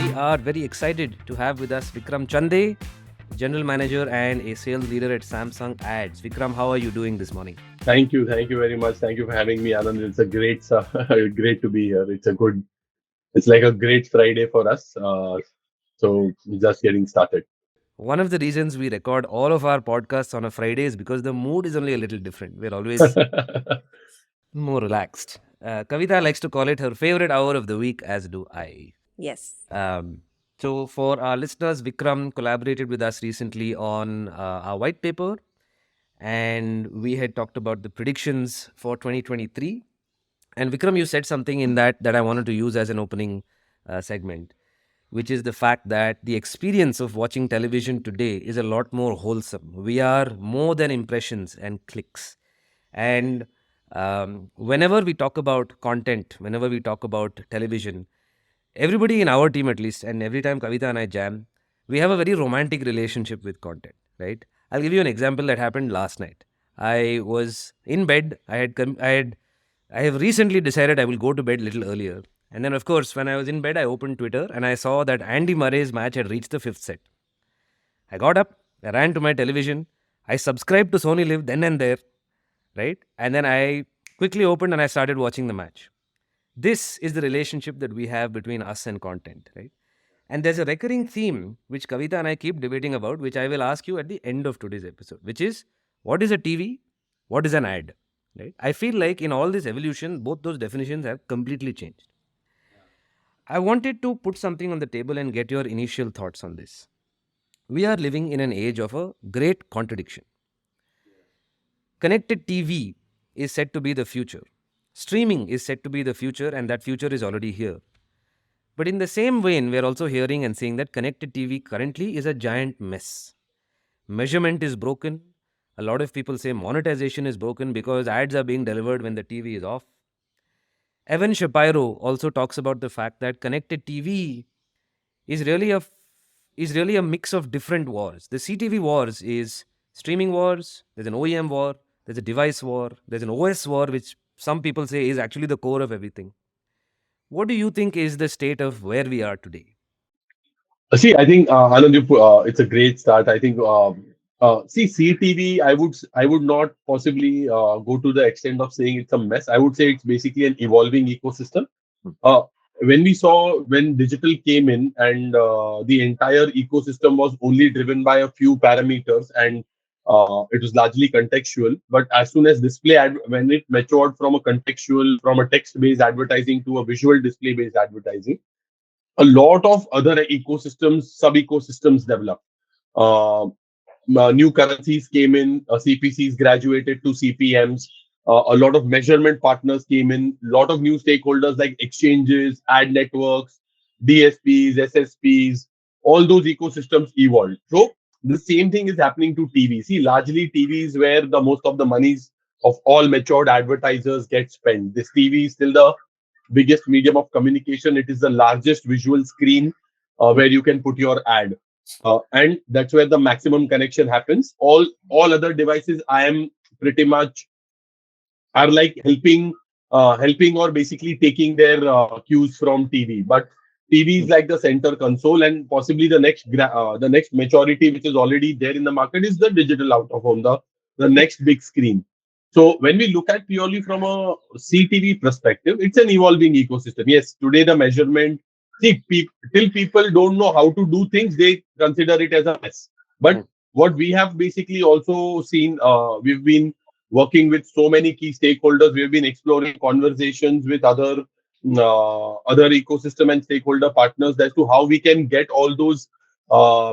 we are very excited to have with us Vikram Chande, General Manager and a Sales Leader at Samsung Ads. Vikram, how are you doing this morning? Thank you very much. Thank you for having me, Anand. It's a great to be here. It's like a great Friday for us. So just getting started. One of the reasons we record all of our podcasts on a Friday is because the mood is only a little different. We're always more relaxed. Kavita likes to call it her favorite hour of the week, as do I. Yes. So, for our listeners, Vikram collaborated with us recently on our white paper, and we had talked about the predictions for 2023. And Vikram, you said something in that I wanted to use as an opening segment, which is the fact that the experience of watching television today is a lot more wholesome. We are more than impressions and clicks. And whenever we talk about content, whenever we talk about television, everybody in our team at least, and every time Kavita and I jam, we have a very romantic relationship with content, right? I'll give you an example that happened last night. I was in bed. I have recently decided I will go to bed a little earlier. And then, of course, when I was in bed, I opened Twitter and I saw that Andy Murray's match had reached the fifth set. I got up, I ran to my television, I subscribed to Sony Live then and there, right? And then I quickly opened and I started watching the match. This is the relationship that we have between us and content, right? And there's a recurring theme which Kavita and I keep debating about, which I will ask you at the end of today's episode, which is what is a TV? What is an ad? Right? I feel like in all this evolution, both those definitions have completely changed. I wanted to put something on the table and get your initial thoughts on this. We are living in an age of a great contradiction. Connected TV is said to be the future. Streaming is said to be the future, and that future is already here. But in the same vein, we are also hearing and seeing that connected TV currently is a giant mess. Measurement is broken. A lot of people say monetization is broken because ads are being delivered when the TV is off. Evan Shapiro also talks about the fact that connected TV is really a mix of different wars. The CTV wars is streaming wars, there's an OEM war, there's a device war, there's an OS war, which some people say is actually the core of everything. What do you think is the state of where we are today? See, I think Anand, it's a great start. I think see CTV. I would not possibly go to the extent of saying it's a mess. I would say it's basically an evolving ecosystem. Uh, when digital came in and the entire ecosystem was only driven by a few parameters and it was largely contextual. But as soon as when it matured from a text-based advertising to a visual display-based advertising, a lot of other sub-ecosystems developed. Uh, New currencies came in, CPCs graduated to CPMs, a lot of measurement partners came in, a lot of new stakeholders like exchanges, ad networks, DSPs, SSPs, all those ecosystems evolved. So the same thing is happening to TV. See, largely TV is where the most of the monies of all matured advertisers get spent. This TV is still the biggest medium of communication. It is the largest visual screen where you can put your ad, and that's where the maximum connection happens. All other devices, I am pretty much are like helping or basically taking their cues from TV. But TV is like the center console, and possibly the next maturity which is already there in the market is the digital out of home, the next big screen. So when we look at purely from a CTV perspective, it's an evolving ecosystem. Yes, today the measurement, see, till people don't know how to do things, they consider it as a mess. But what we have basically also seen, we've been working with so many key stakeholders. We've been exploring conversations with other ecosystem and stakeholder partners as to how we can get all those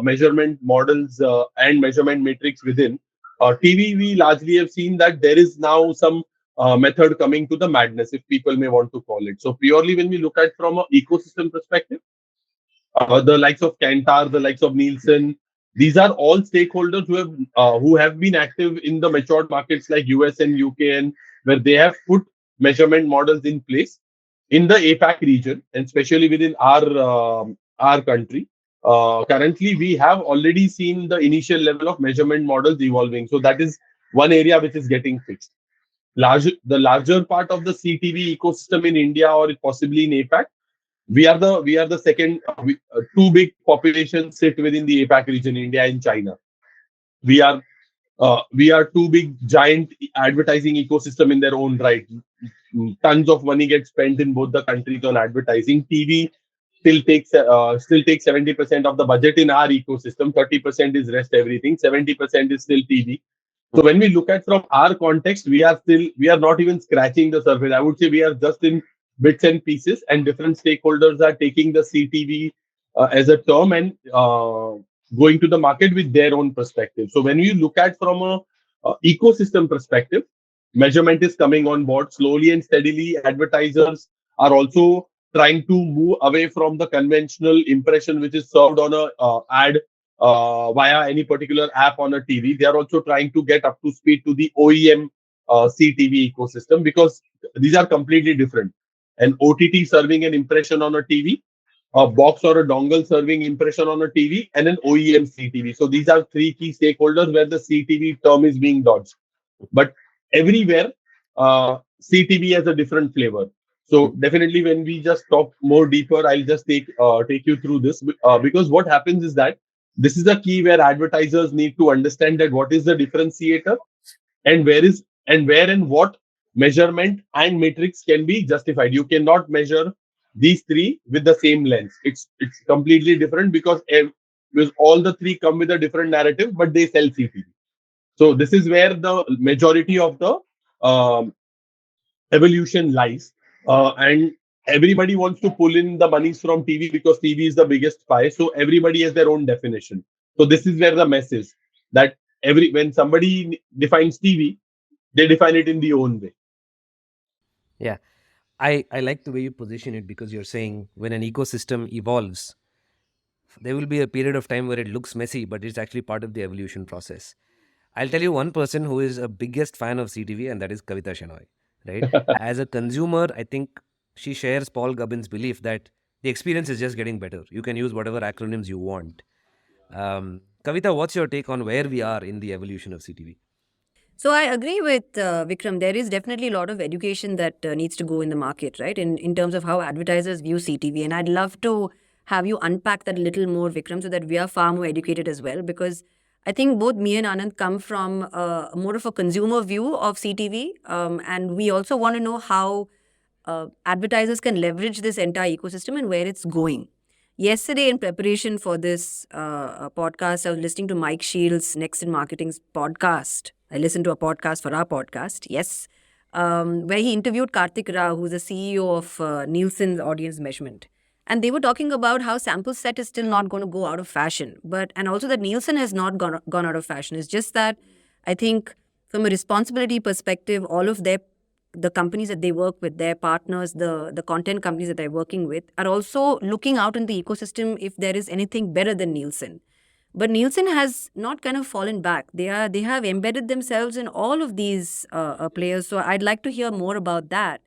measurement models and measurement metrics within TV. We largely have seen that there is now some method coming to the madness, if people may want to call it. So purely when we look at from an ecosystem perspective, the likes of Kantar, the likes of Nielsen, these are all stakeholders who have been active in the matured markets like US and UK, and where they have put measurement models in place in the APAC region, and especially within our country. Currently, we have already seen the initial level of measurement models evolving. So that is one area which is getting fixed. The larger part of the CTV ecosystem in India or possibly in APAC, we are the second. Two big populations sit within the APAC region, India and China. We are two big giant advertising ecosystem in their own right. Tons of money gets spent in both the countries on advertising. TV still takes 70% of the budget in our ecosystem. 30% is rest everything. 70% is still TV. So when we look at from our context, we are not even scratching the surface. I would say we are just in bits and pieces, and different stakeholders are taking the CTV as a term and going to the market with their own perspective. So when you look at from a ecosystem perspective, measurement is coming on board slowly and steadily. Advertisers are also trying to move away from the conventional impression which is served on a ad via any particular app on a TV. They are also trying to get up to speed to the OEM CTV ecosystem, because these are completely different. An OTT serving an impression on a TV, a box or a dongle serving impression on a TV, and an OEM CTV. So these are three key stakeholders where the CTV term is being dodged. But everywhere, CTV has a different flavor. So definitely, when we just talk more deeper, I'll just take you through this, because what happens is that this is a key where advertisers need to understand that what is the differentiator, and where and what measurement and metrics can be justified. You cannot measure these three with the same lens. It's completely different, because all the three come with a different narrative, but they sell CTV. So this is where the majority of the um, evolution lies, and everybody wants to pull in the monies from TV because TV is the biggest pie. So everybody has their own definition. So this is where the mess is, that every when somebody defines TV, they define it in the own way. Yeah. I like the way you position it, because you're saying when an ecosystem evolves, there will be a period of time where it looks messy, but it's actually part of the evolution process. I'll tell you one person who is a biggest fan of CTV, and that is Kavita Shenoy, right? As a consumer, I think she shares Paul Gubbins' belief that the experience is just getting better. You can use whatever acronyms you want. Kavita, what's your take on where we are in the evolution of CTV? So I agree with Vikram. There is definitely a lot of education that needs to go in the market, right? In terms of how advertisers view CTV, and I'd love to have you unpack that a little more, Vikram, so that we are far more educated as well. Because I think both me and Anand come from more of a consumer view of CTV, and we also want to know how advertisers can leverage this entire ecosystem and where it's going. Yesterday, in preparation for this podcast, I was listening to Mike Shields' Next in Marketing's podcast. I listened to a podcast for our podcast, yes, where he interviewed Karthik Rao, who's the CEO of Nielsen's audience measurement. And they were talking about how sample set is still not going to go out of fashion, and also that Nielsen has not gone out of fashion. It's just that I think from a responsibility perspective, all of the companies that they work with, their partners, the content companies that they're working with, are also looking out in the ecosystem if there is anything better than Nielsen. But Nielsen has not kind of fallen back. They have embedded themselves in all of these players. So I'd like to hear more about that.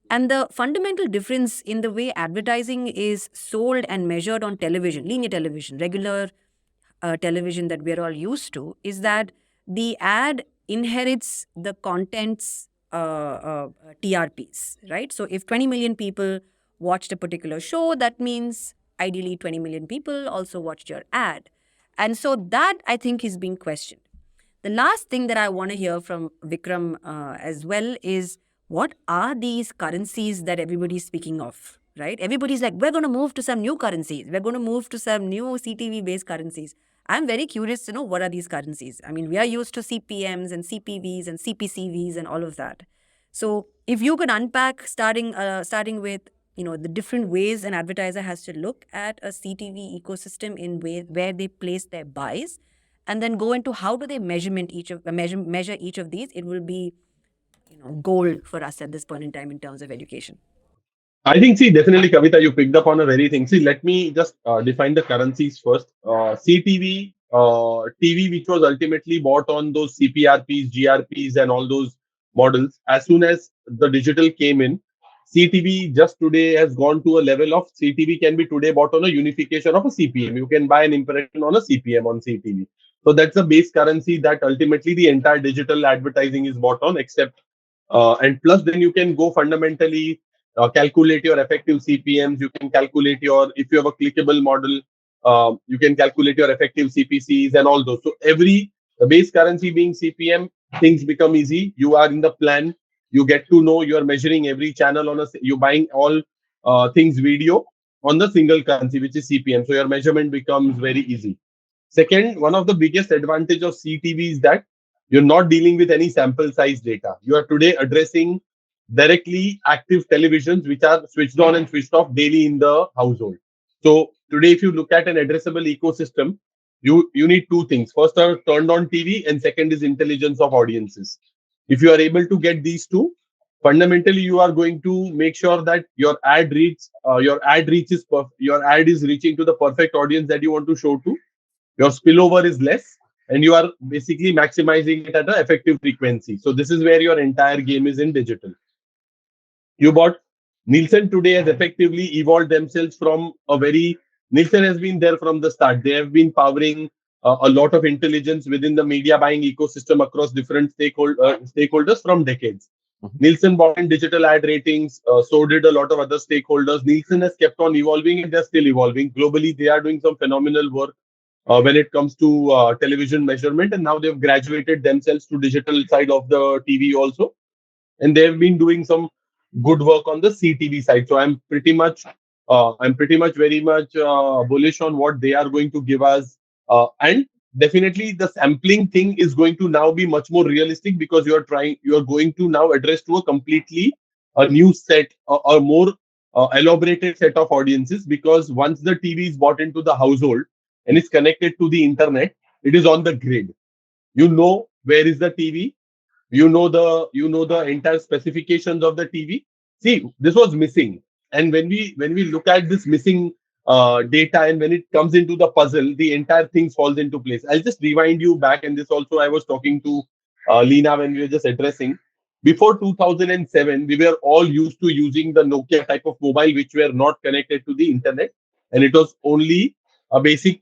And the fundamental difference in the way advertising is sold and measured on television, linear television, regular television that we're all used to, is that the ad inherits the content's TRPs, right? So if 20 million people watched a particular show, that means ideally 20 million people also watched your ad. And so that, I think, is being questioned. The last thing that I want to hear from Vikram as well is, what are these currencies that everybody's speaking of, right? Everybody's like, we're going to move to some new currencies. We're going to move to some new CTV-based currencies. I'm very curious to know, what are these currencies? I mean, we are used to CPMs and CPVs and CPCVs and all of that. So if you could unpack, starting with, the different ways an advertiser has to look at a CTV ecosystem in where they place their buys, and then go into how do they measure each of these, it will be gold for us at this point in time in terms of education. I think, see, definitely, Kavita, you picked up on a very thing. See, let me just define the currencies first. CTV, TV, which was ultimately bought on those CPRPs, GRPs, and all those models. As soon as the digital came in, CTV just today has gone to a level of CTV can be today bought on a unification of a CPM. You can buy an impression on a CPM on CTV. So that's the base currency that ultimately the entire digital advertising is bought on, except and plus then you can go fundamentally. calculate your effective CPMs. You can calculate your, if you have a clickable model, you can calculate your effective CPCs and all those. So the base currency being CPM, things become easy. You are in the plan. You get to know you are measuring every channel you're buying all things video on the single currency, which is CPM. So your measurement becomes very easy. Second, one of the biggest advantage of CTV is that you're not dealing with any sample size data. You are today addressing directly active televisions which are switched on and switched off daily in the household. So today, if you look at an addressable ecosystem, you need two things. First are turned on TV, and second is intelligence of audiences. If you are able to get these two, fundamentally you are going to make sure that your ad is reaching to the perfect audience that you want to show to. Your spillover is less, and you are basically maximizing it at an effective frequency. So this is where your entire game is in digital. You bought Nielsen today has effectively evolved themselves from a very Nielsen has been there from the start. They have been powering a lot of intelligence within the media buying ecosystem across different stakeholders from decades. Mhm. Nielsen bought in digital ad ratings, so did a lot of other stakeholders. Nielsen has kept on evolving, and they're still evolving. Globally, they are doing some phenomenal work when it comes to television measurement, and now they've graduated themselves to digital side of the TV also, and they've been doing some good work on the CTV side. So I'm pretty much very much bullish on what they are going to give us, and definitely the sampling thing is going to now be much more realistic because you are going to now address to a completely a new set, a more elaborated set of audiences, because once the TV is bought into the household and it's connected to the internet, it is on the grid. You know where is the TV, you know the entire specifications of the TV. See, this was missing, and when we look at this missing data, and when it comes into the puzzle, the entire thing falls into place. I'll just rewind you back, and this also I was talking to Lena when we were just addressing. Before 2007, we were all used to using the Nokia type of mobile, which were not connected to the internet, and it was only a basic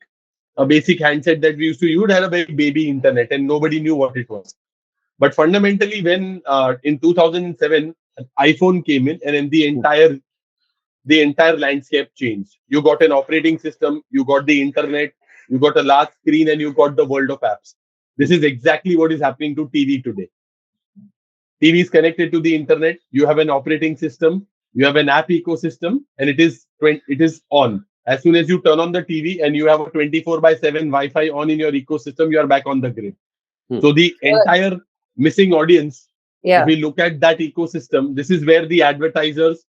a basic handset that we used to use. It had a very baby internet, and nobody knew what it was. But fundamentally, when in 2007 iPhone came in, and then the entire landscape changed. You got an operating system, you got the internet, you got a large screen, and you got the world of apps. This is exactly what is happening to TV today. TV is connected to the internet. You have an operating system, you have an app ecosystem, and it is on. As soon as you turn on the TV and you have a 24 by 7 Wi-Fi on in your ecosystem, you are back on the grid. Hmm. So the entire missing audience, if Yeah. we look at that ecosystem, this is where the advertisers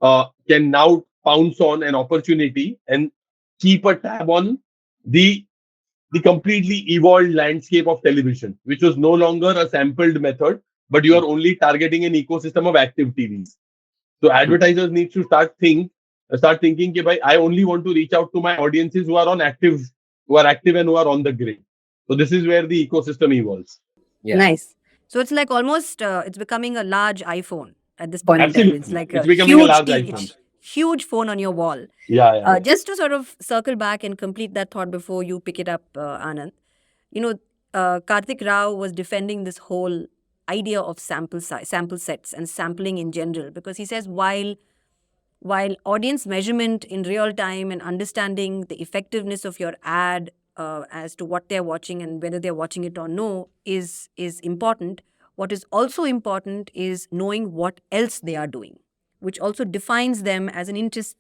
can now pounce on an opportunity and keep a tab on the the completely evolved landscape of television, which was no longer a sampled method, but you are only targeting an ecosystem of active TVs. So advertisers need to start thinking, कि भाई, I only want to reach out to my audiences who are active and who are on the grid. So this is where the ecosystem evolves. Yeah. Nice. So it's like almost it's becoming a large iPhone at this point in time. It's Absolutely, like it's a becoming a huge large TV, iPhone. huge phone on your wall. Yeah. Just to sort of circle back and complete that thought before you pick it up, Anand. You know, Karthik Rao was defending this whole idea of sample sets and sampling in general, because he says while audience measurement in real time and understanding the effectiveness of your ad as to what they're watching and whether they're watching it or no is important, what is also important is knowing what else they are doing, which also defines them as an interest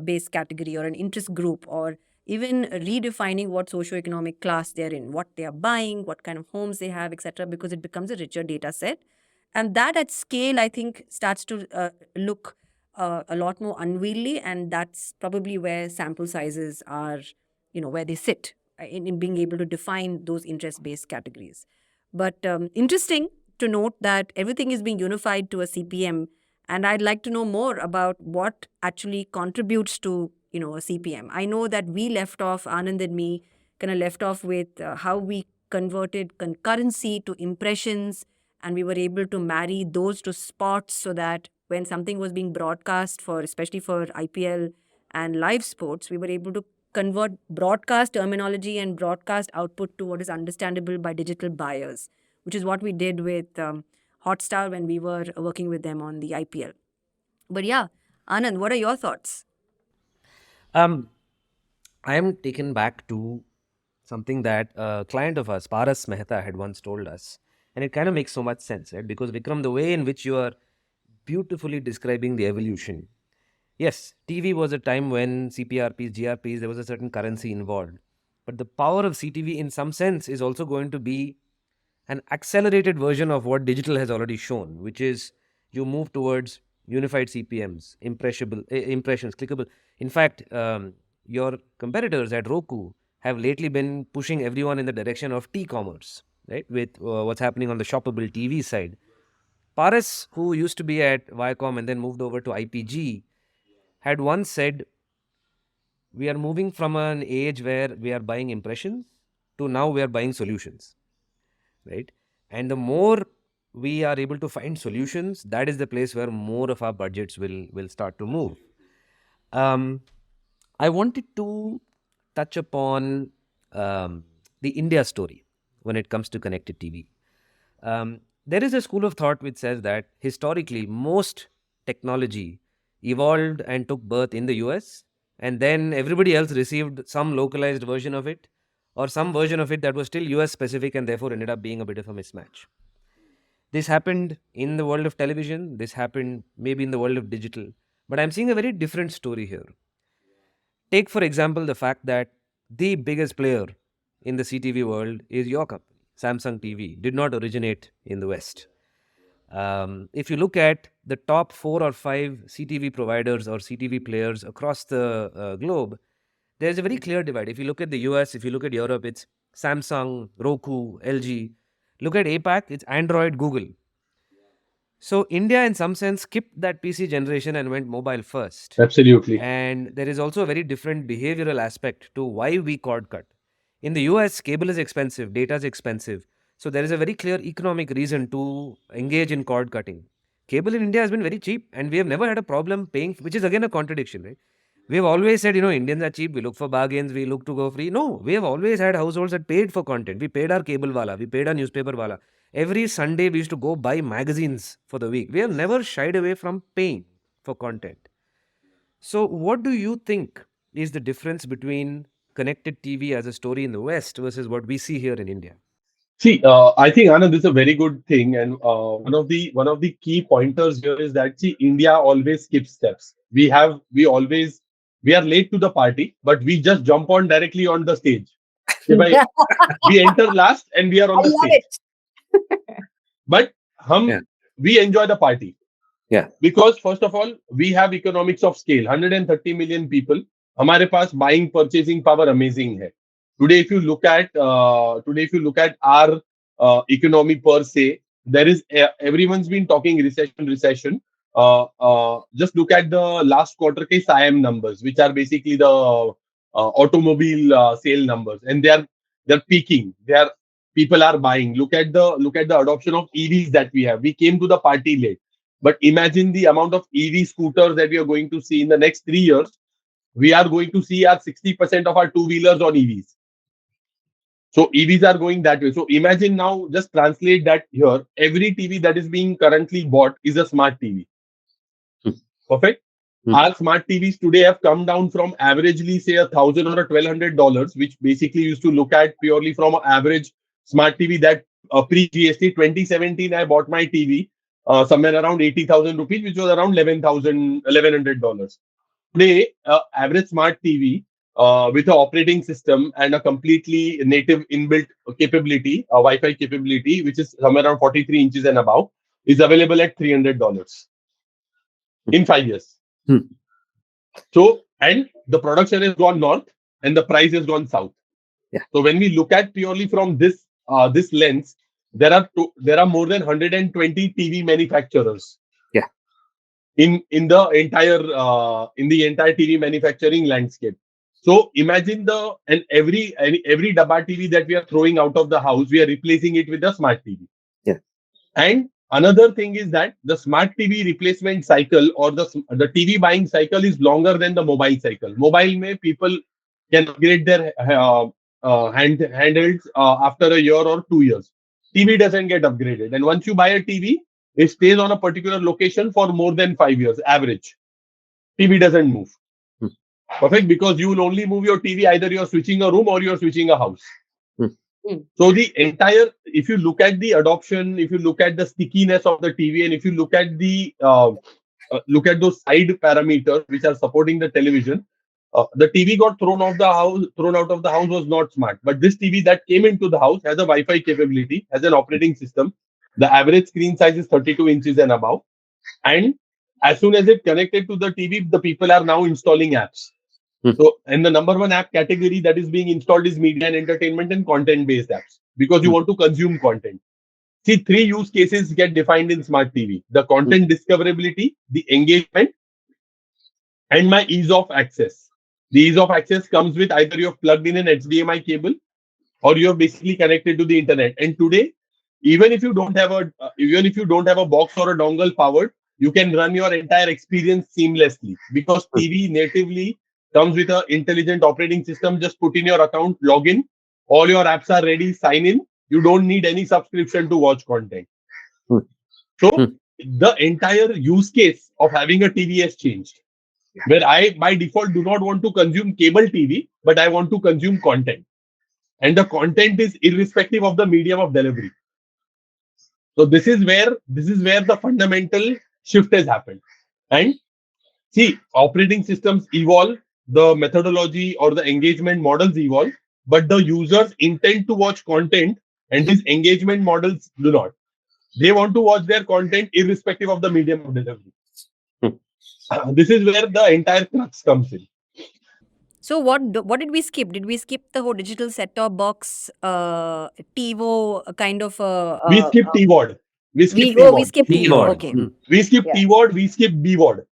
based category or an interest group, or even redefining what socioeconomic class they're in, what they are buying, what kind of homes they have, etc., because it becomes a richer data set. And that at scale, I think, starts to look a lot more unwieldy, and that's probably where sample sizes are, where they sit in being able to define those interest-based categories. But interesting to note that everything is being unified to a CPM, and I'd like to know more about what actually contributes to, a CPM. I know that we left off, Anand and me, kind of left off with how we converted concurrency to impressions, and we were able to marry those to spots so that when something was being broadcast for, especially for IPL and live sports, we were able to convert broadcast terminology and broadcast output to what is understandable by digital buyers, which is what we did with Hotstar when we were working with them on the IPL. But yeah, Anand, what are your thoughts? Um, I am taken back to something that a client of ours, Paras Mehta, had once told us. And it kind of makes so much sense, right? Because Vikram, the way in which you are beautifully describing the evolution. Yes, TV was a time when CPRPs, GRPs, there was a certain currency involved. But the power of CTV, in some sense, is also going to be an accelerated version of what digital has already shown, which is you move towards unified CPMs, impressions, clickable. In fact, your competitors at Roku have lately been pushing everyone in the direction of T-commerce, right? With what's happening on the shoppable TV side. Paras, who used to be at Viacom and then moved over to IPG, had once said, we are moving from an age where we are buying impressions to now we are buying solutions, right? And the more we are able to find solutions, that is the place where more of our budgets will start to move. Um, I wanted to touch upon the India story when it comes to connected TV. There is a school of thought which says that historically most technology evolved and took birth in the US, and then everybody else received some localized version of it or some version of it that was still US specific and therefore ended up being a bit of a mismatch. This happened in the world of television, this happened maybe in the world of digital, but I'm seeing a very different story here. Take, for example, the fact that the biggest player in the CTV world is your company. Samsung TV did not originate in the West. If you look at the top 4 or 5 CTV providers or CTV players across the globe, there's a very clear divide. If you look at the US, if you look at Europe, it's Samsung, Roku, LG. Look at APAC, it's Android, Google. So India, in some sense, skipped that PC generation and went mobile first. Absolutely. And there is also a very different behavioral aspect to why we cord cut. In the US, cable is expensive, data is expensive. So there is a very clear economic reason to engage in cord cutting. Cable in India has been very cheap, and we have never had a problem paying, which is again a contradiction, right? We have always said, Indians are cheap, we look for bargains, we look to go free. No, we have always had households that paid for content. We paid our cable wala, we paid our newspaper wala. Every Sunday, we used to go buy magazines for the week. We have never shied away from paying for content. So, what do you think is the difference between connected TV as a story in the West versus what we see here in India? See, I think Anand, this is a very good thing, and one of the key pointers here is that see, India always skips steps. We are late to the party, but we just jump on directly on the stage. Okay, we enter last and we are on I the love stage. it. But Yeah. we enjoy the party. Yeah. Because first of all, we have economics of scale. 130 million people. हमारे पास buying purchasing power amazing है. Today if you look at our economy per se, there is everyone's been talking recession. Just look at the last quarter के SIAM numbers, which are basically the automobile sale numbers, and they're peaking. People are buying. Look at the adoption of EVs that we have. We came to the party late. But imagine the amount of EV scooters that we are going to see in the next 3 years. We are going to see our 60% of our two-wheelers on EVs. So EVs are going that way. So imagine now, just translate that here. Every TV that is being currently bought is a smart TV. Perfect. Our smart TVs today have come down from averagely say $1,000 or $1,200, which basically used to look at purely from an average smart TV that pre-GST 2017 I bought my TV somewhere around 80,000 rupees, which was around $1,100. Today, average smart TV with an operating system and a completely native inbuilt capability, a Wi-Fi capability, which is somewhere around 43 inches and above, is available at $300 in 5 years. So, and the production has gone north and the price has gone south. Yeah. So when we look at purely from this lens, there are more than 120 TV manufacturers. Yeah. In the entire TV manufacturing landscape. So imagine every Dabba TV that we are throwing out of the house, we are replacing it with a smart TV. Yeah. And another thing is that the smart TV replacement cycle or the TV buying cycle is longer than the mobile cycle. Mobile may people can upgrade their handhelds after a year or 2 years. TV doesn't get upgraded, and once you buy a TV, it stays on a particular location for more than 5 years, average. TV doesn't move. Hmm. Perfect, because you will only move your TV either you're switching a room or you're switching a house. So the entire, if you look at the adoption, if you look at the stickiness of the TV, and if you look at those side parameters which are supporting the television, the TV got thrown out of the house was not smart. But this TV that came into the house has a Wi-Fi capability, has an operating system. The average screen size is 32 inches and above. And as soon as it connected to the TV, the people are now installing apps. So, and the number one app category that is being installed is media and entertainment and content-based apps, because you want to consume content. See, three use cases get defined in smart TV: the content discoverability, the engagement, and my ease of access. The ease of access comes with either you've plugged in an HDMI cable or you're basically connected to the internet. And today, even if you don't have a box or a dongle powered, you can run your entire experience seamlessly, because TV natively comes with an intelligent operating system. Just put in your account, log in, all your apps are ready, sign in. You don't need any subscription to watch content. So the entire use case of having a TV has changed, where I by default do not want to consume cable TV, but I want to consume content. And the content is irrespective of the medium of delivery. So this is where the fundamental shift has happened. And see, operating systems evolve, the methodology or the engagement models evolve, but the users intend to watch content, and these engagement models do not. They want to watch their content irrespective of the medium of delivery. This is where the entire crux comes in. So what did we skip? Did we skip the whole digital set-top box, TiVo kind of? We skip T-word. We skip We T-word. skipped TiVo. T-word. Okay. We skip Yeah. T-word. We skip B-word.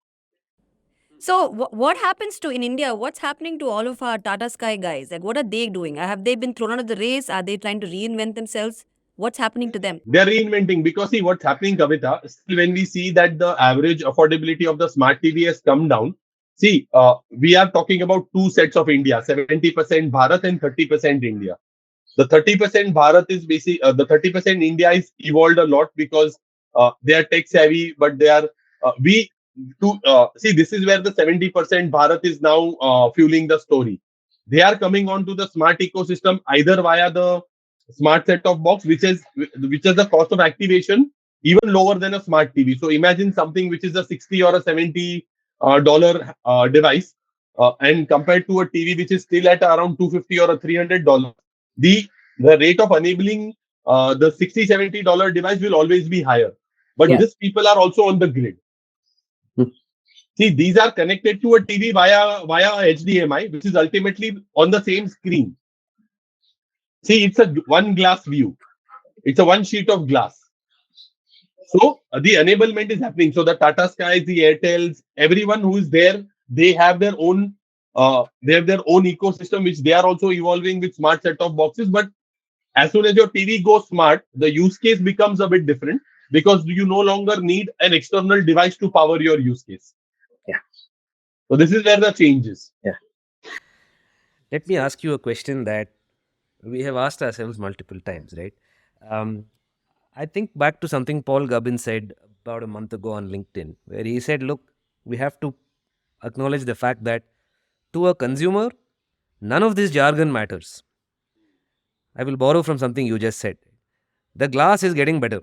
So what happens to in India? What's happening to all of our Tata Sky guys? Like, what are they doing? Have they been thrown out of the race? Are they trying to reinvent themselves? What's happening to them? They're reinventing, because see what's happening, Kavita. Still, when we see that the average affordability of the smart TV has come down, see, we are talking about two sets of India: 70% Bharat and 30% India. The 30% Bharat is basic. The 30% India is evolved a lot, because they are tech savvy, but they are we to see. This is where the 70% Bharat is now fueling the story. They are coming onto the smart ecosystem either via the smart set-top box, which is the cost of activation even lower than a smart TV. So imagine something which is a 60 or a 70 dollar device, and compared to a TV which is still at around 250 or a $300, the the rate of enabling the 60 $70 device will always be higher. But Yeah. these people are also on the grid. See, these are connected to a TV via HDMI, which is ultimately on the same screen. See, it's a one glass view. It's a one sheet of glass. So the enablement is happening. So the Tata Skies, the Airtels, everyone who is there, they have their own ecosystem, which they are also evolving with smart set-top boxes. But as soon as your TV goes smart, the use case becomes a bit different, because you no longer need an external device to power your use case. Yeah. So this is where the change is. Let me ask you a question that we have asked ourselves multiple times, right? I think back to something Paul Gubbins said about a month ago on LinkedIn, where he said, look, we have to acknowledge the fact that to a consumer, none of this jargon matters. I will borrow from something you just said. The glass is getting better.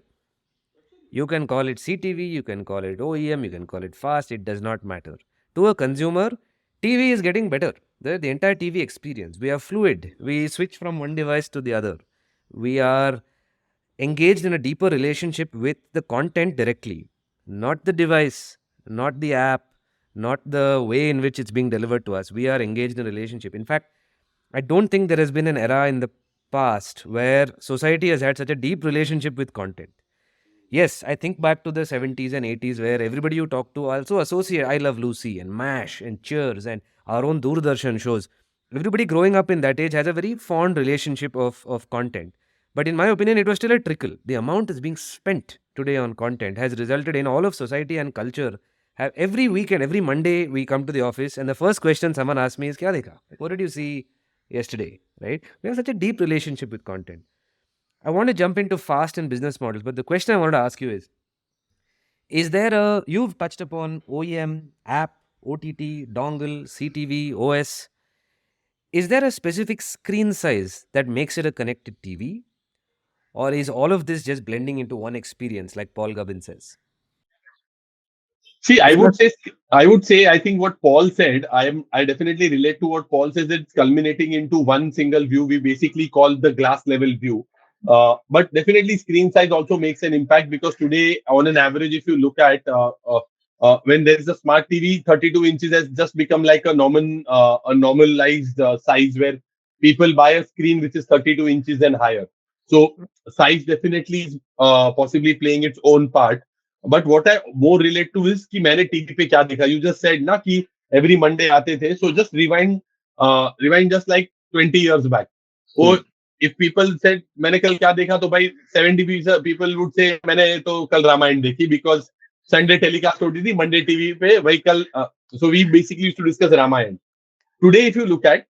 You can call it CTV, you can call it OEM, you can call it fast, it does not matter. To a consumer, TV is getting better. The entire TV experience. We are fluid. We switch from one device to the other. We are engaged in a deeper relationship with the content directly, not the device, not the app, not the way in which it's being delivered to us. We are engaged in a relationship. In fact, I don't think there has been an era in the past where society has had such a deep relationship with content. Yes, I think back to the 70s and 80s where everybody you talk to also associate I Love Lucy and MASH and Cheers and our own Doordarshan shows. Everybody growing up in that age has a very fond relationship of content. But in my opinion, it was still a trickle. The amount is being spent today on content has resulted in all of society and culture. Every weekend, every Monday, we come to the office and the first question someone asks me is, Kya dekha? Like, what did you see yesterday? Right? We have such a deep relationship with content. I want to jump into fast and business models, but the question I wanted to ask you is, Is there a, you've touched upon OEM, app, OTT, dongle, CTV, OS. Is there a specific screen size that makes it a connected TV? Or is all of this just blending into one experience, like Paul Gubbins says? See, If not, I think what Paul said, I definitely relate to what Paul says. It's culminating into one single view. We basically call the glass level view. But definitely screen size also makes an impact because today, on an average, if you look at when there is a smart TV, 32 inches has just become like a normalized size where people buy a screen which is 32 inches and higher. So size definitely is possibly playing its own part. But what I more relate two is कि मैंने TV पे क्या देखा you just said ना कि every Monday आते थे so just rewind just like 20 years back वो इफ पीपल सेड मैंने कल क्या देखा तो भाई 70 पीपल वुड से मैंने तो कल रामायण देखी बिकॉज संडे टेलीकास्ट होती थी मंडे टीवी पे वही कल so we basically to discuss Ramayan today if you look at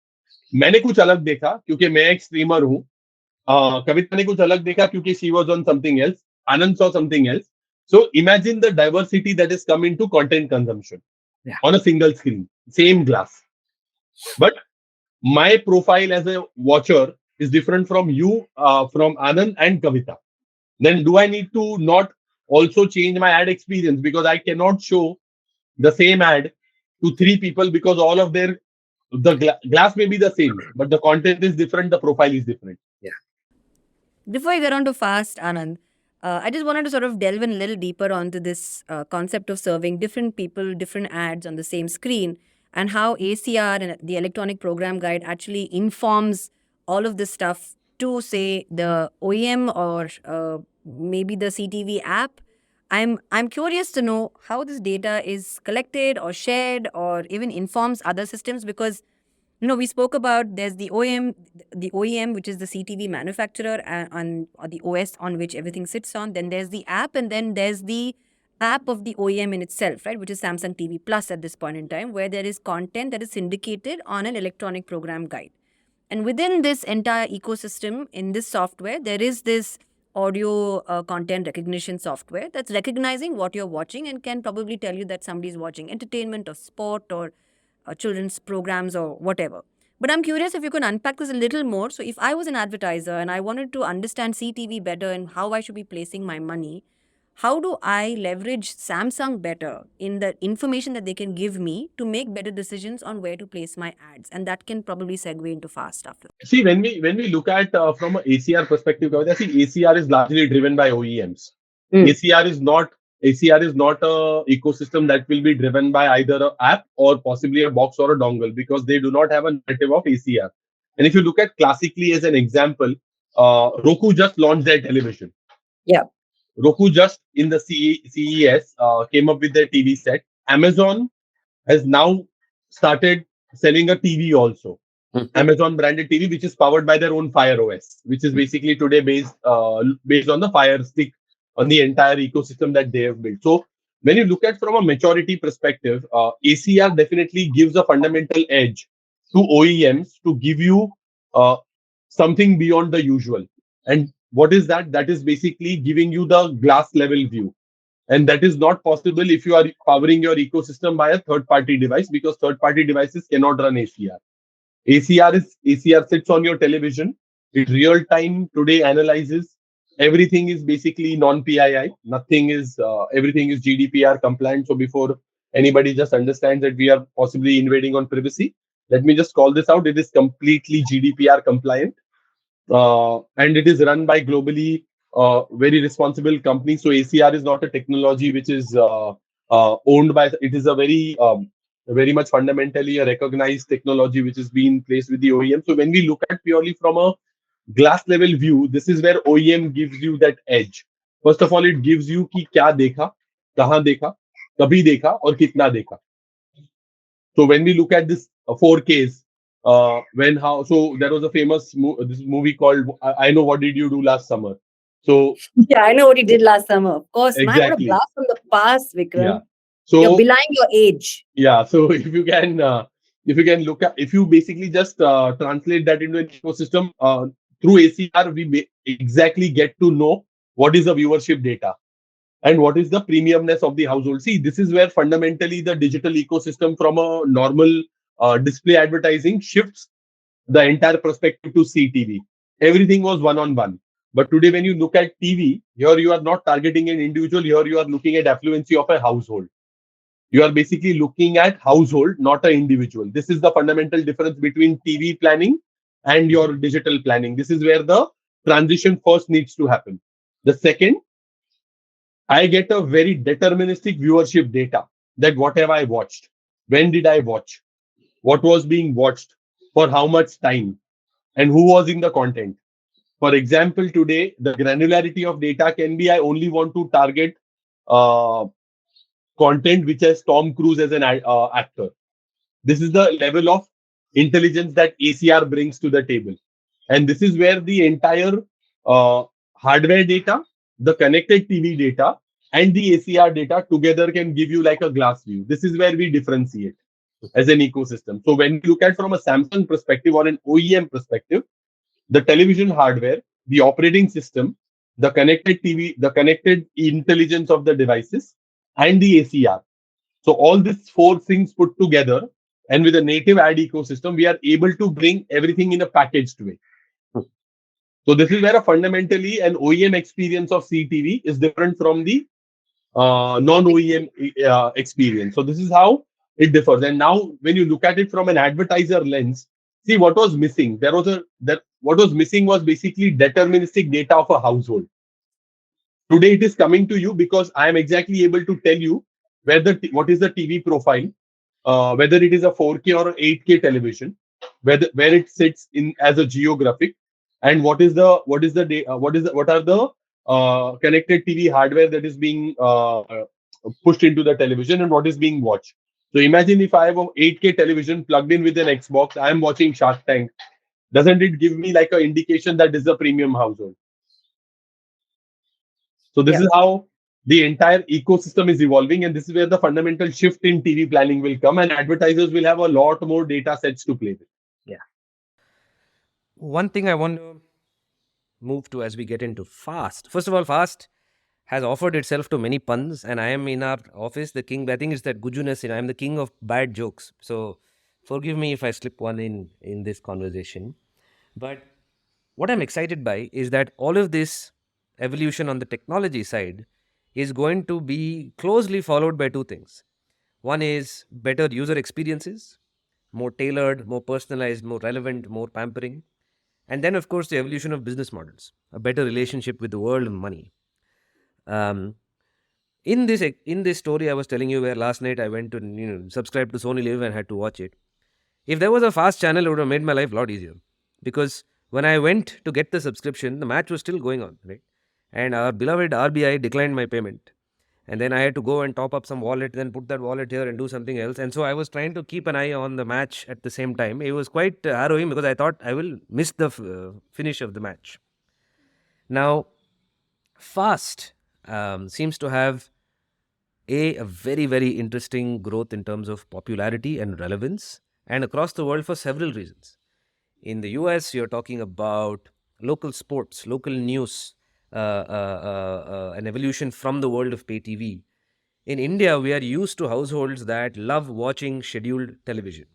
मैंने कुछ अलग देखा क्योंकि मैं एक स्ट्रीमर हूँ कविता ने कुछ अलग देखा क्योंकि she was on something else Anand saw something else so imagine the diversity that is come into content consumption on a single screen same glass but my profile as a watcher is different from you from Anand and Kavita then do I need to not also change my ad experience because I cannot show the same ad to three people because all of their glass may be the same but the content is different the profile is different. Before I get on to fast, Anand, I just wanted to sort of delve in a little deeper onto this concept of serving different people, different ads on the same screen, and how ACR and the electronic program guide actually informs all of this stuff to, say, the OEM or maybe the CTV app. I'm curious to know how this data is collected or shared or even informs other systems because we spoke about there's the OEM, which is the CTV manufacturer or the OS on which everything sits on. Then there's the app, and then there's the app of the OEM in itself, right, which is Samsung TV Plus at this point in time, where there is content that is syndicated on an electronic program guide. And within this entire ecosystem, in this software, there is this audio content recognition software that's recognizing what you're watching and can probably tell you that somebody's watching entertainment or sport or children's programs or whatever. But I'm curious if you can unpack this a little more. So, if I was an advertiser and I wanted to understand CTV better and how I should be placing my money, how do I leverage Samsung better in the information that they can give me to make better decisions on where to place my ads? And that can probably segue into fast after. See, when we look at from an ACR perspective, Kavita, see ACR is largely driven by OEMs. ACR is not a ecosystem that will be driven by either an app or possibly a box or a dongle because they do not have a native of ACR. And if you look at classically as an example, Roku just launched their television. Yeah. Roku just in the CES came up with their TV set. Amazon has now started selling a TV also. Amazon branded TV, which is powered by their own Fire OS, which is basically today based on the Fire Stick on the entire ecosystem that they have built. So when you look at from a maturity perspective, ACR definitely gives a fundamental edge to OEMs to give you something beyond the usual. And what is that? That is basically giving you the glass level view. And that is not possible if you are powering your ecosystem by a third party device because third party devices cannot run ACR. ACR sits on your television. It real time today analyzes everything is basically non PII. Nothing is everything is GDPR compliant. So before anybody just understands that we are possibly invading on privacy, let me just call this out. It is completely GDPR compliant, and it is run by globally very responsible companies. So ACR is not a technology which is owned by. It is a very much fundamentally a recognized technology which is being placed with the OEM. So when we look at purely from a glass level view, this is where OEM gives you that edge. First of all, it gives you कि क्या देखा, कहाँ देखा, कभी देखा और कितना देखा. So when we look at this 4Ks, so there was a famous this movie called I Know What Did You Do Last Summer. So Yeah, I know what you did last summer. Of course, man, what a exactly. blast from the past, Vikram. Yeah. You're So belying your age. yeah, so if you can look at if you basically just translate that into an ecosystem through ACR, we exactly get to know what is the viewership data. and what is the premiumness of the household. See, this is where fundamentally the digital ecosystem from a normal display advertising shifts the entire perspective to CTV. Everything was one on one. But today, when you look at TV, here you are not targeting an individual, here you are looking at affluency of a household. You are basically looking at household, not an individual. This is the fundamental difference between TV planning and your digital planning. This is where the transition first needs to happen. The second, I get a very deterministic viewership data, that what have I watched? When did I watch? What was being watched? For how much time? And who was in the content? For example, today, the granularity of data can be I only want to target uh, content which has Tom Cruise as an actor. This is the level of intelligence that ACR brings to the table. And this is where the entire uh, hardware data, the connected TV data, and the ACR data together can give you like a glass view. This is where we differentiate as an ecosystem. So when you look at from a Samsung perspective or an OEM perspective, the television hardware, the operating system, the connected TV, the connected intelligence of the devices, and the ACR. So all these four things put together, and with a native ad ecosystem, we are able to bring everything in a packaged way. So this is where a fundamentally an OEM experience of CTV is different from the non-OEM experience. So this is how it differs. And now, when you look at it from an advertiser lens, see what was missing. That what was missing was basically deterministic data of a household. Today, it is coming to you because I am exactly able to tell you what is the TV profile, whether it is a 4K or 8K television, where it sits in as a geographic, and what are the connected TV hardware that is being pushed into the television and what is being watched. So imagine if I have a 8K television plugged in with an Xbox, I am watching Shark Tank. Doesn't it give me like an indication that this is a premium household? So this Yeah. is how the entire ecosystem is evolving, and this is where the fundamental shift in TV planning will come, and advertisers will have a lot more data sets to play with. Yeah. One thing I want to move to as we get into F.A.S.T. First of all, F.A.S.T. has offered itself to many puns, and I am in our office the king. I think it's that Gujuness, and I am the king of bad jokes. So forgive me if I slip one in this conversation. But what I'm excited by is that all of this evolution on the technology side is going to be closely followed by two things. One is better user experiences, more tailored, more personalized, more relevant, more pampering. And then, of course, the evolution of business models, a better relationship with the world and money. Um, in this story I was telling you, where last night I went to subscribe to Sony Live and had to watch it. If there was a fast channel, it would have made my life a lot easier, because when I went to get the subscription, the match was still going on, right? And our beloved RBI declined my payment, and then I had to go and top up some wallet, then put that wallet here and do something else. And so I was trying to keep an eye on the match at the same time. It was quite harrowing, because I thought I will miss the finish of the match. Now, Fast seems to have a very, very interesting growth in terms of popularity and relevance, and across the world for several reasons. In the US, you're talking about local sports, local news, an evolution from the world of pay TV. In India, we are used to households that love watching scheduled television.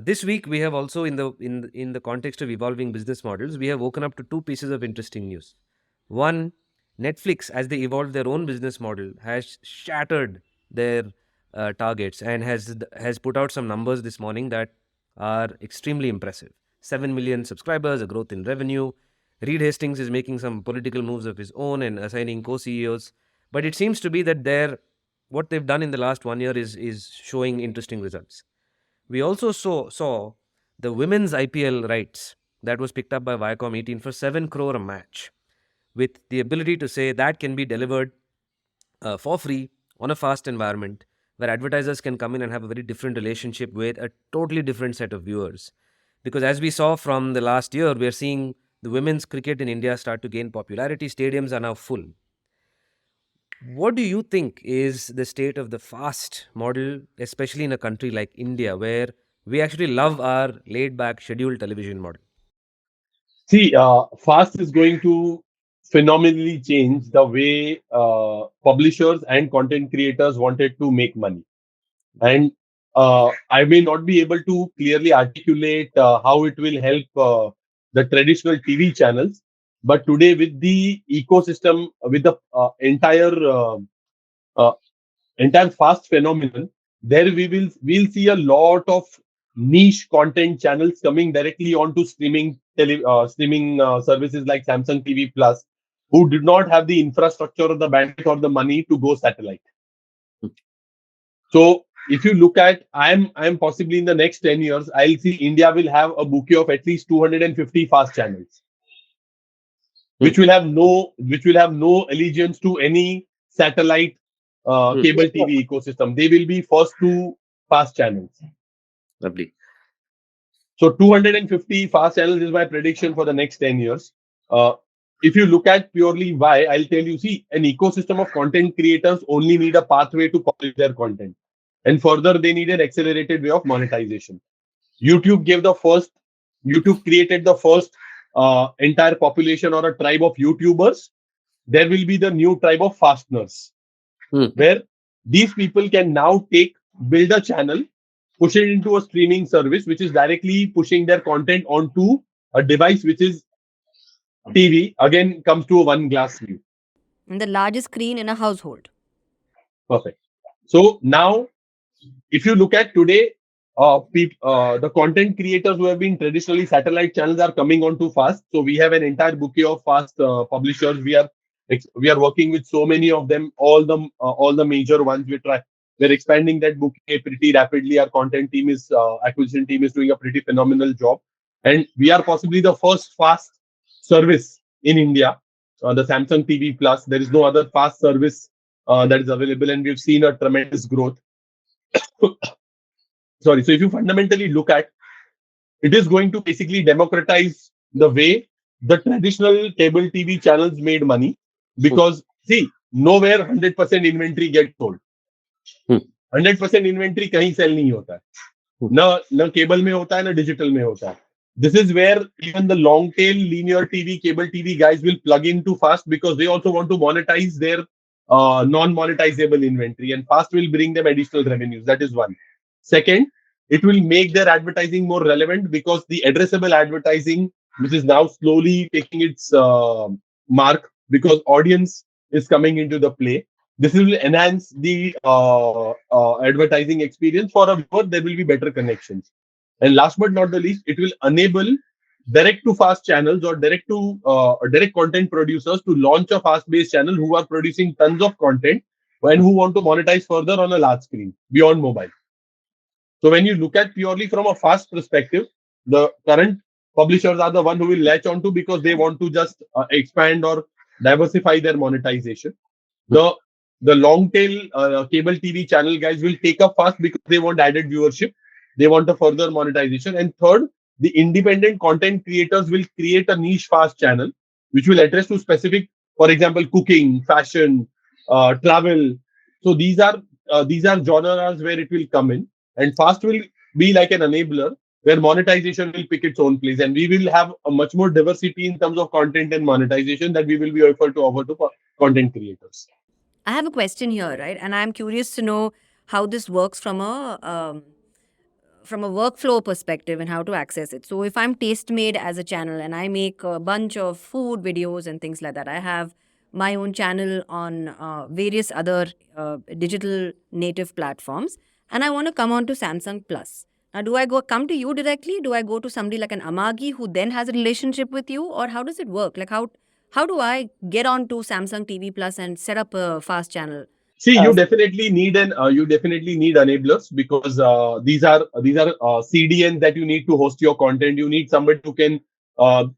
This week, we have also, in the context of evolving business models, we have woken up to two pieces of interesting news. One, Netflix, as they evolve their own business model, has shattered their targets and has put out some numbers this morning that are extremely impressive. 7 million subscribers, a growth in revenue. Reed Hastings is making some political moves of his own and assigning co-CEOs. But it seems to be that what they've done in the last 1 year is showing interesting results. We also saw the women's IPL rights that was picked up by Viacom 18 for 7 crore a match, with the ability to say that can be delivered for free on a fast environment, where advertisers can come in and have a very different relationship with a totally different set of viewers. Because as we saw from the last year, we're seeing the women's cricket in India start to gain popularity. Stadiums are now full. What do you think is the state of the fast model, especially in a country like India, where we actually love our laid back scheduled television model? See, Fast is going to phenomenally changed the way publishers and content creators wanted to make money. And I may not be able to clearly articulate how it will help the traditional TV channels, but today with the ecosystem, with the uh, entire fast phenomenon, there we'll see a lot of niche content channels coming directly onto streaming services like Samsung TV Plus, who did not have the infrastructure or the bandwidth or the money to go satellite. So if you look at, I'm possibly in the next 10 years, I'll see India will have a bouquet of at least 250 fast channels, which will have no allegiance to any satellite cable TV ecosystem. They will be first to fast channels. Lovely. So 250 fast channels is my prediction for the next 10 years. Uh, if you look at purely why, I'll tell you, see, an ecosystem of content creators only need a pathway to publish their content. And further, they need an accelerated way of monetization. YouTube gave the first, YouTube created the first entire population or a tribe of YouTubers. There will be the new tribe of fasteners, where these people can now build a channel, push it into a streaming service, which is directly pushing their content onto a device which is TV. Again, comes to a one glass view. And the largest screen in a household. Perfect. So now, if you look at today, the content creators who have been traditionally satellite channels are coming on too fast. So we have an entire bouquet of fast publishers. We are working with so many of them, all the major ones. We're expanding that bouquet pretty rapidly. Our content team is acquisition team is doing a pretty phenomenal job, and we are possibly the first fast service in India. The Samsung TV Plus. There is no other fast service that is available, and we've seen a tremendous growth. Sorry. So if you fundamentally look at, it is going to basically democratize the way the traditional cable TV channels made money, because see, nowhere 100% inventory gets sold. 100% inventory कहीं sell नहीं होता है. न cable में होता है, न digital में होता है. This is where even the long tail linear TV, cable TV guys will plug in too fast, because they also want to monetize their non-monetizable inventory, and fast will bring them additional revenues. That is one. Second, it will make their advertising more relevant, because the addressable advertising, which is now slowly taking its mark, because audience is coming into the play. This will enhance the advertising experience for a viewer. There will be better connections. And last but not the least, it will enable direct to fast channels or direct content producers to launch a fast based channel who are producing tons of content and who want to monetize further on a large screen beyond mobile. So when you look at purely from a fast perspective, the current publishers are the one who will latch onto, because they want to just expand or diversify their monetization. The long tail cable TV channel guys will take up fast because they want added viewership. They want a further monetization. And third, the independent content creators will create a niche fast channel, which will address to specific, for example, cooking, fashion, travel. So these are genres where it will come in, and fast will be like an enabler where monetization will pick its own place, and we will have a much more diversity in terms of content and monetization that we will be able to offer to content creators. I have a question here, right? And I'm curious to know how this works from a workflow perspective and how to access it. So if I'm Tastemade as a channel and I make a bunch of food videos and things like that, I have my own channel on various other digital native platforms, and I want to come on to Samsung Plus. Now, do I come to you directly? Do I go to somebody like an Amagi who then has a relationship with you, or how does it work? Like how do I get on to Samsung TV Plus and set up a fast channel? See, you definitely need enablers, because these are CDNs that you need to host your content. You need somebody who can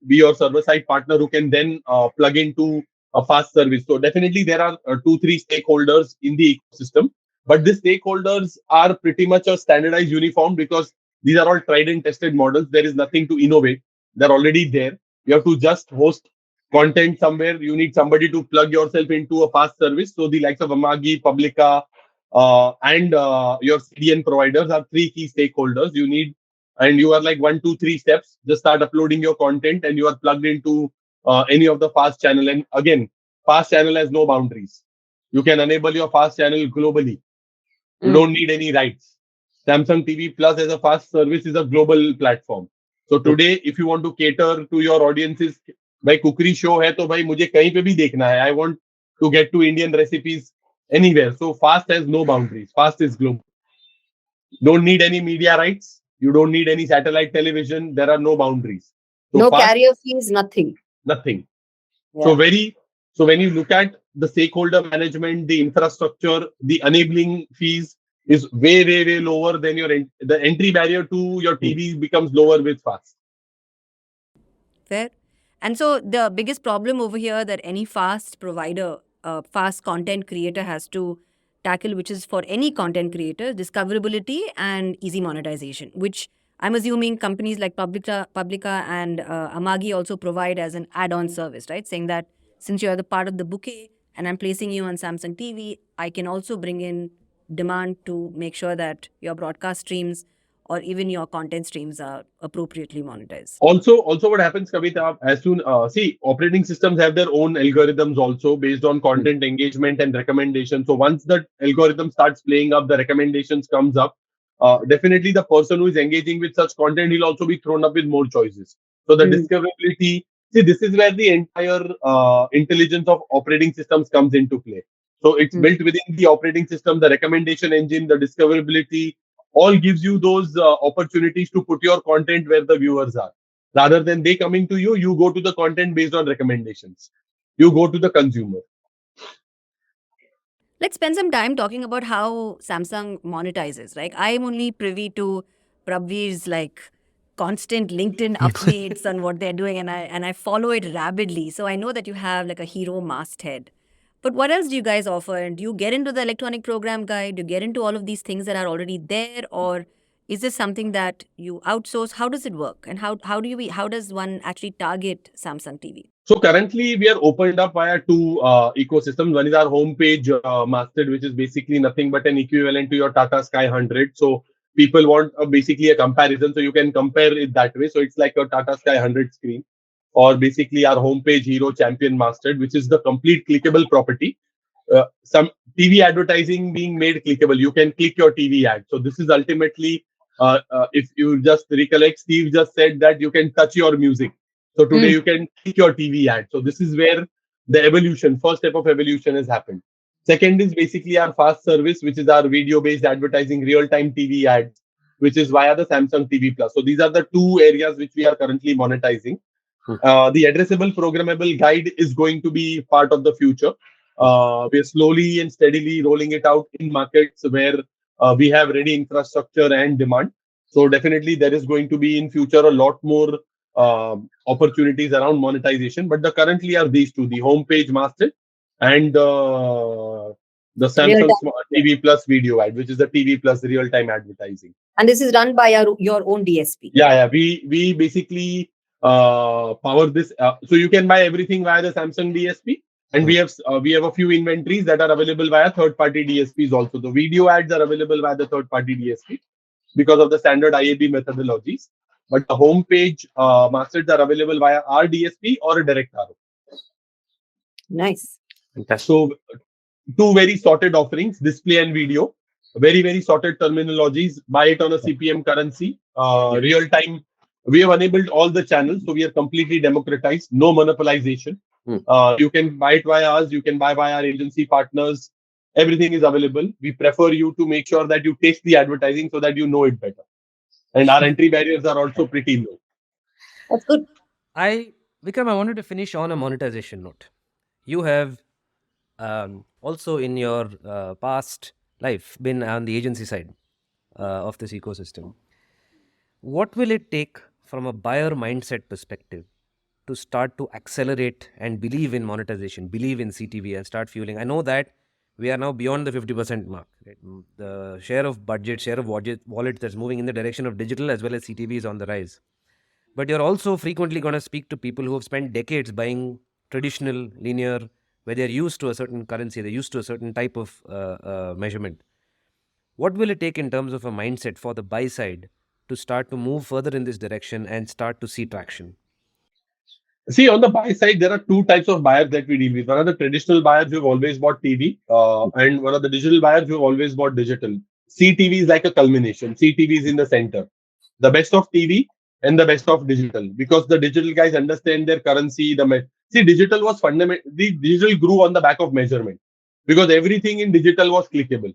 be your server side partner, who can then plug into a fast service. So definitely there are 2-3 stakeholders in the ecosystem, but these stakeholders are pretty much a standardized uniform, because these are all tried and tested models. There is nothing to innovate. They're already there. You have to just host content somewhere. You need somebody to plug yourself into a fast service. So the likes of Amagi, Publica, and your CDN providers are three key stakeholders you need. And you are like 1, 2, 3 steps. Just start uploading your content, and you are plugged into any of the fast channel. And again, fast channel has no boundaries. You can enable your fast channel globally. You don't need any rights. Samsung TV Plus as a fast service is a global platform. So today, if you want to cater to your audiences, भाई कुकरी show है तो भाई मुझे कहीं पे भी देखना है. I want to get to Indian recipes anywhere. So fast has no boundaries. Fast is global. Don't need any media rights. You don't need any satellite television. There are no boundaries. So No fast, carrier fees, nothing. nothing. Yeah. So when you look at the stakeholder management, the infrastructure, the enabling fees is way, way, way lower than the entry barrier to your TV becomes lower with fast. Fair. And so the biggest problem over here that any fast provider, fast content creator has to tackle, which is for any content creator, discoverability and easy monetization, which I'm assuming companies like Publica and Amagi also provide as an add-on service, right? Saying that since you're the part of the bouquet and I'm placing you on Samsung TV, I can also bring in demand to make sure that your broadcast streams or even your content streams are appropriately monetized. Also, what happens, Kavita, as soon see operating systems have their own algorithms also based on content engagement and recommendation. So once the algorithm starts playing up, the recommendations comes up. Definitely, the person who is engaging with such content, he'll also be thrown up with more choices. So the discoverability. See, this is where the entire intelligence of operating systems comes into play. So it's built within the operating system, the recommendation engine, the discoverability, all gives you those opportunities to put your content where the viewers are. Rather than they coming to you, you go to the content based on recommendations. You go to the consumer. Let's spend some time talking about how Samsung monetizes. Like I'm only privy to Prabvir's like constant LinkedIn updates on what they're doing, and I follow it rabidly. So I know that you have like a hero masthead. But what else do you guys offer? And do you get into the electronic program guide? Do you get into all of these things that are already there, or is this something that you outsource? How does it work? And how does one actually target Samsung TV? So currently we are opened up via two ecosystems. One is our homepage mastered, which is basically nothing but an equivalent to your Tata Sky 100. So people want basically a comparison. So you can compare it that way. So it's like a Tata Sky 100 screen, or basically our homepage Hero Champion Mastered, which is the complete clickable property. Some TV advertising being made clickable. You can click your TV ad. So this is ultimately, if you just recollect, Steve just said that you can touch your music. So today you can click your TV ad. So this is where the evolution, first step of evolution has happened. Second is basically our fast service, which is our video-based advertising, real-time TV ads, which is via the Samsung TV Plus. So these are the two areas which we are currently monetizing. The addressable programmable guide is going to be part of the future. We are slowly and steadily rolling it out in markets where we have ready infrastructure and demand. So definitely there is going to be in future a lot more opportunities around monetization. But the currently are these two: the homepage master and the Samsung Real-time. Smart TV Plus video ad, which is the TV Plus real time advertising. And this is run by your own DSP. Yeah. We basically power this. So you can buy everything via the Samsung DSP, and we have a few inventories that are available via third-party DSPs also. The video ads are available via the third-party DSP because of the standard IAB methodologies. But the homepage masters are available via our DSP or a direct RO. Nice. So two very sorted offerings, display and video, very, very sorted terminologies. Buy it on a CPM currency, real time. We have enabled all the channels, so we are completely democratized, no monopolization. You can buy it via us, you can buy via our agency partners. Everything is available. We prefer you to make sure that you taste the advertising so that you know it better. And our entry barriers are also pretty low. That's good. Vikram, I wanted to finish on a monetization note. You have also in your past life been on the agency side of this ecosystem. What will it take from a buyer mindset perspective to start to accelerate and believe in monetization, believe in CTV and start fueling? I know that we are now beyond the 50% mark. Right? The share of budget, share of wallet that's moving in the direction of digital as well as CTV is on the rise. But you're also frequently going to speak to people who have spent decades buying traditional, linear, where they're used to a certain currency, they're used to a certain type of measurement. What will it take in terms of a mindset for the buy side to start to move further in this direction and start to see traction? See, on the buy side, there are two types of buyers that we deal with. One are the traditional buyers who have always bought TV, and one are the digital buyers who have always bought digital. CTV is like a culmination. CTV is in the center. The best of TV and the best of digital, because the digital guys understand their currency. See, digital was fundamental. The digital grew on the back of measurement, because everything in digital was clickable.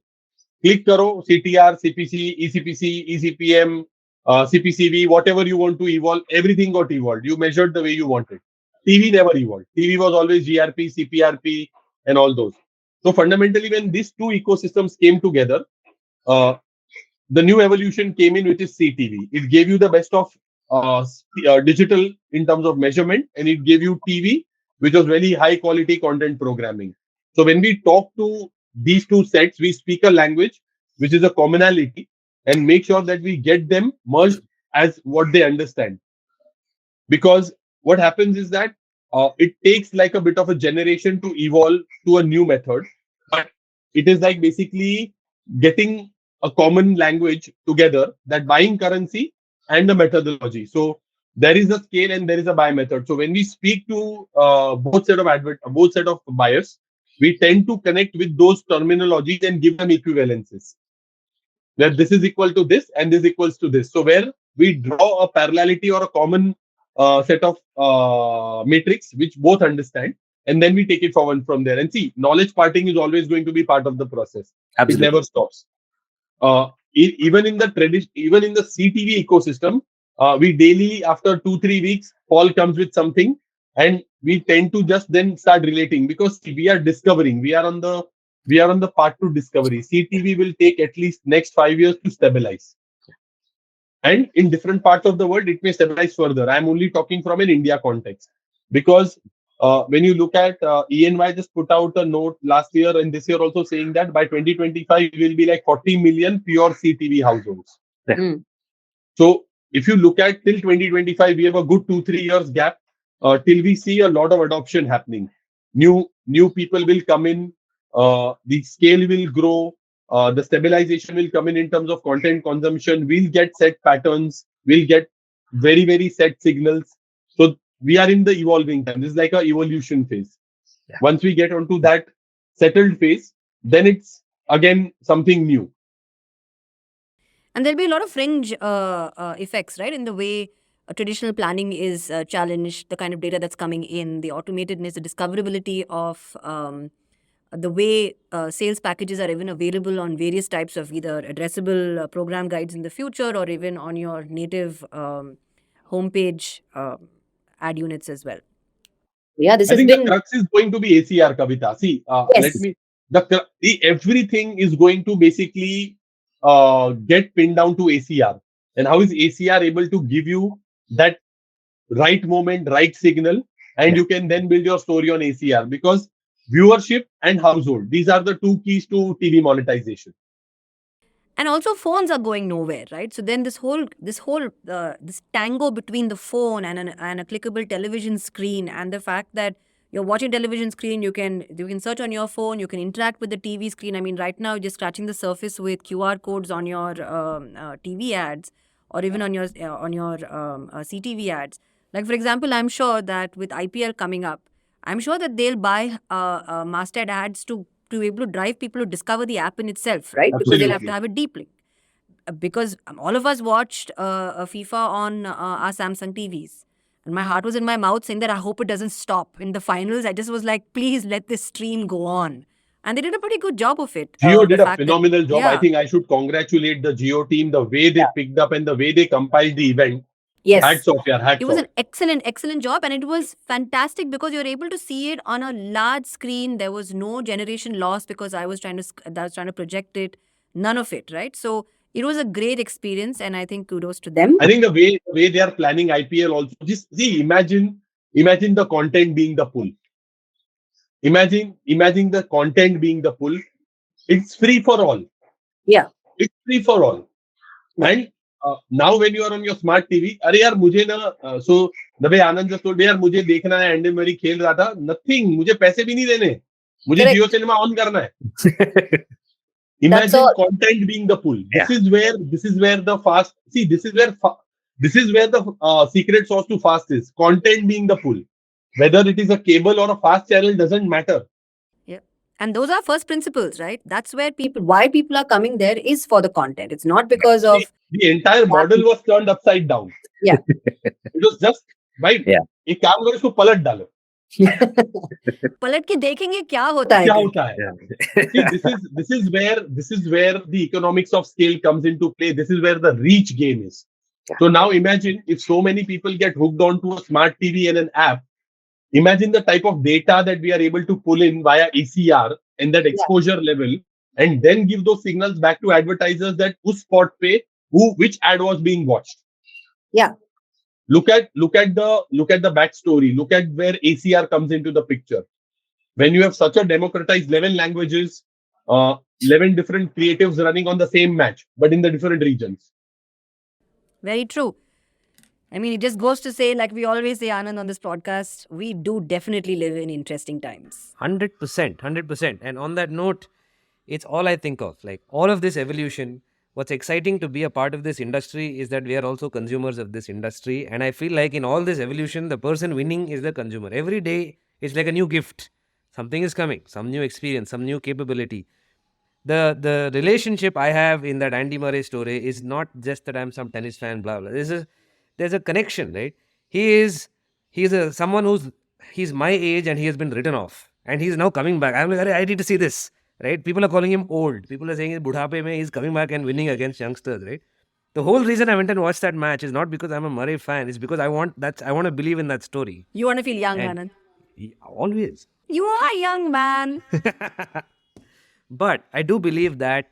Click karo, CTR, CPC, ECPC, ECPM, CPCV, whatever you want to evolve, everything got evolved. You measured the way you wanted. TV never evolved. TV was always GRP, CPRP, and all those. So fundamentally, when these two ecosystems came together, uh, the new evolution came in, which is CTV. It gave you the best of digital in terms of measurement, and it gave you TV, which was very high quality content programming. So when we talk to these two sets, we speak a language which is a commonality, and make sure that we get them merged as what they understand. Because what happens is that it takes like a bit of a generation to evolve to a new method, but it is like basically getting a common language together, that buying currency and the methodology. So there is a scale and there is a buy method. So when we speak to both set of buyers, we tend to connect with those terminologies and give them equivalences, that this is equal to this and this equals to this. So where we draw a parallelity or a common set of matrix which both understand, and then we take it forward from there. And see, knowledge parting is always going to be part of the process. Absolutely. It never stops. Even in the even in the CTV ecosystem, we daily, after 2-3 weeks, Paul comes with something, and we tend to just then start relating, because we are discovering. We are on the path to discovery. CTV will take at least next 5 years to stabilize, and in different parts of the world, it may stabilize further. I'm only talking from an India context, because when you look at ENY just put out a note last year and this year also, saying that by 2025 we will be like 40 million pure CTV households. Mm. So if you look at till 2025, we have a good 2-3 years gap till we see a lot of adoption happening. New people will come in, the scale will grow, the stabilization will come in terms of content consumption. We'll get set patterns, we'll get very set signals. So we are in the evolving time. This is like a evolution phase. Yeah. Once we get onto that settled phase, then it's again something new. And there'll be a lot of fringe effects, right? In the way traditional planning is challenged, the kind of data that's coming in, the automatedness, the discoverability of the way sales packages are even available on various types of either addressable program guides in the future, or even on your native homepage ad units as well. Yeah, this I has think been. the crux is going to be ACR, Kavita. See, Yes. everything is going to basically get pinned down to ACR. And how is ACR able to give you that right moment, right signal, and you can then build your story on ACR? Because viewership and household, these are the two keys to TV monetization. And also phones are going nowhere, right? So then this tango between the phone and a clickable television screen, and the fact that you're watching television screen, you can search on your phone, you can interact with the TV screen. I mean, right now just scratching the surface with QR codes on your TV ads, or even on your CTV ads. Like for example, I'm sure that with IPL coming up, I'm sure that they'll buy masthead ads to be able to drive people to discover the app in itself, right? Because they'll have to Absolutely. have a deep link. Because all of us watched FIFA on our Samsung TVs. And my heart was in my mouth saying that I hope it doesn't stop. In the finals, I just was like, please let this stream go on. And they did a pretty good job of it. Geo The did a fact that, phenomenal job. I yeah, think I should congratulate the Geo team, the way they picked up and the way they compiled the event. yes, Hats off, yeah, it hats was off. an excellent job, and it was fantastic because you're able to see it on a large screen. There was no generation loss because I was trying to project it. None of it, right? So it was a great experience, and I think kudos to them. I think the way they are planning IPL also. Just see, imagine the content being the pull. Imagine the content being the pull. It's free for all. Yeah. It's free for all. And now when you are on your smart TV, अरे यार मुझे ना so the way Anand just told me, यार मुझे देखना है, and मेरी खेल रहा था, nothing, मुझे पैसे भी नहीं देने, मुझे Correct. जियो सिनेमा ऑन करना है. That's Imagine all. content being the pull. Yeah. This is where the fast. See, this is where the secret sauce to fast is. Content being the pull. Whether it is a cable or a fast channel doesn't matter. Yeah. And those are first principles, right? That's where why people are coming there is for the content. It's not because See, of. the entire model was turned upside down. Yeah. It was just, भाई Yeah. एक काम करो, इसको पलट डालो. पलट के देखेंगे क्या होता है क्या करके. होता है? See, this is where the economics of scale comes into play. This is where the reach game is. So now imagine if so many people get hooked onto a smart TV and an app. Imagine the type of data that we are able to pull in via ECR and that exposure level, and then give those signals back to advertisers that us spot pe which ad was being watched. Yeah. Look at the backstory. Look at where ACR comes into the picture. When you have such a democratized 11 languages, 11 different creatives running on the same match, but in the different regions. Very true. I mean, it just goes to say, like we always say, Anand, on this podcast, we do definitely live in interesting times. 100%, 100%. And on that note, it's all I think of. Like all of this evolution, what's exciting to be a part of this industry is that we are also consumers of this industry. And I feel like in all this evolution, the person winning is the consumer. Every day, it's like a new gift. Something is coming, some new experience, some new capability. The relationship I have in that Andy Murray story is not just that I'm some tennis fan, blah blah. There's a connection, right? He's someone he's my age and he has been written off and he's now coming back. I'm like, "Arey, I need to see this, right? People are calling him old. People are saying budhape mein he's coming back and winning against youngsters, right? The whole reason I went and watched that match is not because I'm a Murray fan. It's because I want to believe in that story. You want to feel young, And Anand? always. You are young, man. But I do believe that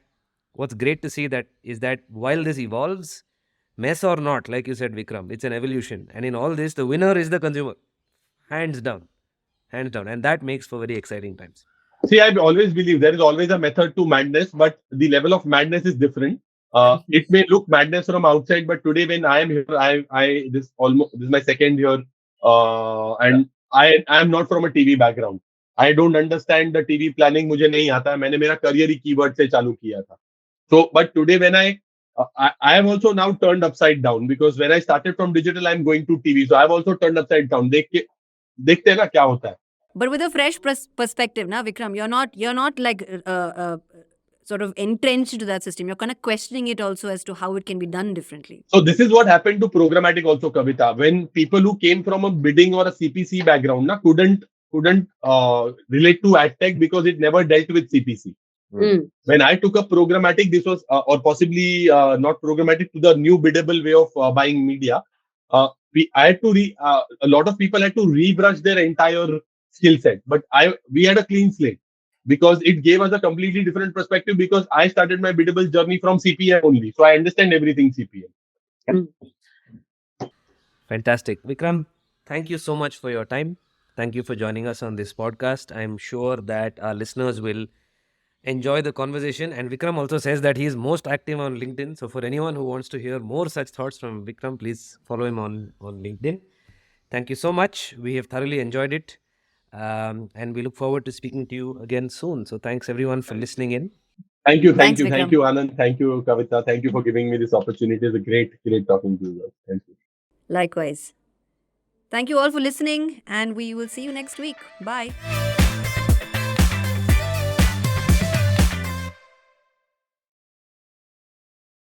what's great to see that is that while this evolves, mess or not, like you said, Vikram, it's an evolution. And in all this, the winner is the consumer. Hands down. Hands down. And that makes for very exciting times. See, I always believe there is always a method to madness, but the level of madness is different. It may look madness from outside, but today when I am here, this is my second year, and I am not from a TV background. I don't understand the TV planning. मुझे नहीं आता. मैंने मेरा career ही keyword से चालू किया था. So, but today when I am also now turned upside down because when I started from digital, I'm going to TV. So I've also turned upside down. देखते हैं ना क्या होता है. But with a fresh perspective, now, Vikram, you're not like sort of entrenched into that system. You're kind of questioning it also as to how it can be done differently. So this is what happened to programmatic also, Kavita. When people who came from a bidding or a CPC background couldn't relate to ad tech because it never dealt with CPC. Mm. When I took up programmatic, this was or possibly not programmatic to the new biddable way of buying media. I had to a lot of people had to rebrush their entire skill set, but we had a clean slate because it gave us a completely different perspective because I started my biddable journey from CPM only, so I understand everything CPM. Mm. Fantastic. Vikram, thank you so much for your time. Thank you for joining us on this podcast. I'm sure that our listeners will enjoy the conversation. And Vikram also says that he is most active on LinkedIn. So for anyone who wants to hear more such thoughts from Vikram, please follow him on LinkedIn. Thank you so much. We have thoroughly enjoyed it. And we look forward to speaking to you again soon. So thanks everyone for listening in. Thank you, Thanks, thank Vikram. you, Anand. Thank you, Kavita. Thank you for giving me this opportunity. It's a great talking to you guys. Thank you. Likewise. Thank you all for listening, and we will see you next week. Bye.